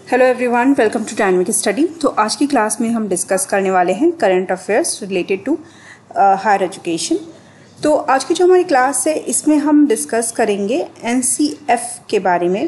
Hello everyone, welcome to dynamic study. तो आज की क्लास में हम डिस्कस करने वाले हैं current affairs related to higher education. तो आज की जो हमारी क्लास है इसमें हम डिस्कस करेंगे एनसीएफ के बारे में।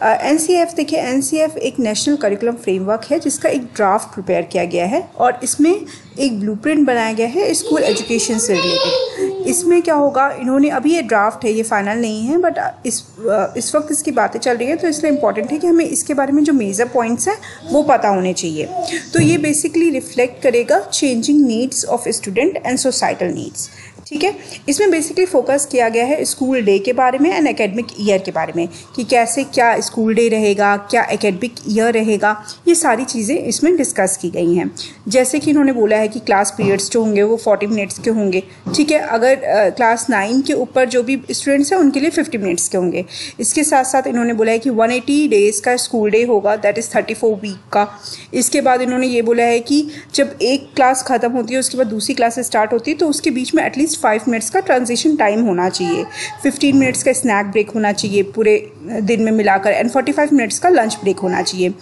एनसीएफ देखिए, एनसीएफ एक नेशनल करिकुलम फ्रेमवर्क है जिसका एक ड्राफ्ट प्रिपेयर किया गया है और इसमें एक ब्लूप्रिंट बनाया गया है स्कूल एजुकेशन से रिलेटेड। इसमें क्या होगा, इन्होंने अभी ये ड्राफ्ट है, ये फाइनल नहीं है, बट इस वक्त इसकी बातें चल रही है, तो इसलिए इम्पॉर्टेंट है कि हमें इसके बारे में जो मेजर पॉइंट्स हैं वो पता होने चाहिए। तो ये बेसिकली रिफ्लेक्ट करेगा changing needs of student and societal needs. ठीक है, इसमें बेसिकली फोकस किया गया है स्कूल डे के बारे में एंड एकेडमिक ईयर के बारे में कि कैसे क्या स्कूल डे रहेगा, क्या एकेडमिक ईयर रहेगा, ये सारी चीज़ें इसमें डिस्कस की गई हैं। जैसे कि इन्होंने बोला है कि क्लास पीरियड्स जो होंगे वो 40 मिनट्स के होंगे। ठीक है, अगर क्लास 9 के ऊपर जो भी स्टूडेंट्स हैं उनके लिए 50 मिनट्स के होंगे। इसके साथ साथ इन्होंने बोला है कि 180 डेज़ का स्कूल डे होगा, दैट इज़ 34 वीक का। इसके बाद इन्होंने ये बोला है कि जब एक क्लास ख़त्म होती है उसके बाद दूसरी क्लास स्टार्ट होती है तो उसके बीच में एटलीस्ट 5 मिनट्स का ट्रांजिशन टाइम होना चाहिए, 15 मिनट्स का स्नैक ब्रेक होना चाहिए पूरे दिन में मिलाकर एंड 45 मिनट्स का लंच ब्रेक होना चाहिए।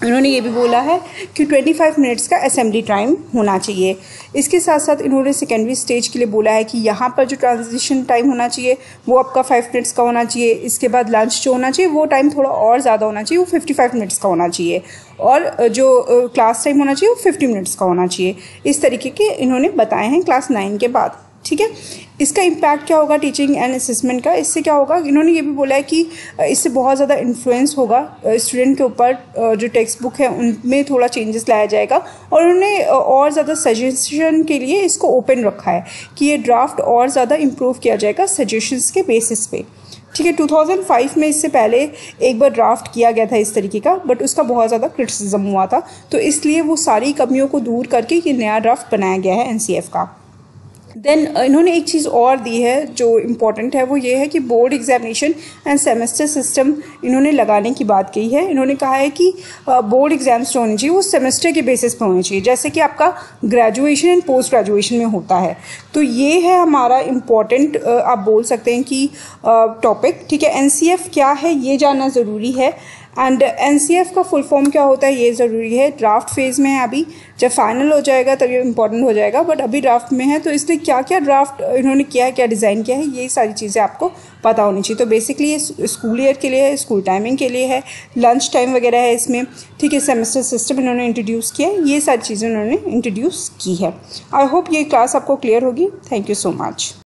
इन्होंने ये भी बोला है कि 25 मिनट्स का असेंबली टाइम होना चाहिए। इसके साथ साथ इन्होंने सेकेंडरी स्टेज के लिए बोला है कि यहाँ पर जो ट्रांजिशन टाइम होना चाहिए वो आपका 5 मिनट्स का होना चाहिए। इसके बाद लंच जो होना चाहिए वो टाइम थोड़ा और ज़्यादा होना चाहिए, वो 55 मिनट्स का होना चाहिए और जो क्लास टाइम होना चाहिए वो 50 मिनट्स का होना चाहिए। इस तरीके के इन्होंने बताए हैं क्लास 9 के बाद। ठीक है, इसका इम्पैक्ट क्या होगा टीचिंग एंड असेसमेंट का, इससे क्या होगा, इन्होंने ये भी बोला है कि इससे बहुत ज़्यादा इन्फ्लुएंस होगा स्टूडेंट के ऊपर। जो टेक्स्ट बुक है उनमें थोड़ा चेंजेस लाया जाएगा और उन्होंने और ज़्यादा सजेशन के लिए इसको ओपन रखा है कि ये ड्राफ्ट और ज़्यादा इम्प्रूव किया जाएगा सजेशंस के बेसिस पे। ठीक है, 2005 में इससे पहले एक बार ड्राफ्ट किया गया था इस तरीके का, बट उसका बहुत ज़्यादा क्रिटिसिज्म हुआ था, तो इसलिए वो सारी कमियों को दूर करके ये नया ड्राफ्ट बनाया गया है एनसीएफ का। देन इन्होंने एक चीज़ और दी है जो इम्पॉर्टेंट है, वो ये है कि board examination end semester system इन्होंने लगाने की बात कही है। इन्होंने कहा है कि बोर्ड एग्जाम्स जो होने चाहिए वो सेमेस्टर के बेसिस पे होने चाहिए, जैसे कि आपका ग्रेजुएशन एंड पोस्ट ग्रेजुएशन में होता है। तो ये है हमारा इम्पॉर्टेंट आप बोल सकते हैं कि टॉपिक। ठीक है, एनसीएफ क्या है ये जानना ज़रूरी है एंड एनसीएफ का फुल फॉर्म क्या होता है ये ज़रूरी है। ड्राफ्ट फेज़ में है अभी, जब फाइनल हो जाएगा तब ये इम्पॉर्टेंट हो जाएगा, बट अभी ड्राफ्ट में है, तो इसलिए क्या क्या ड्राफ्ट इन्होंने किया है, क्या डिज़ाइन किया है, ये सारी चीज़ें आपको पता होनी चाहिए। तो बेसिकली ये स्कूल ईयर के लिए है, स्कूल टाइमिंग के लिए है, लंच टाइम वगैरह है इसमें। ठीक है, सेमेस्टर सिस्टम इन्होंने इंट्रोड्यूस किया है, ये सारी चीज़ें उन्होंने इंट्रोड्यूस की है। आई होप ये क्लास आपको क्लियर होगी। Thank you so much.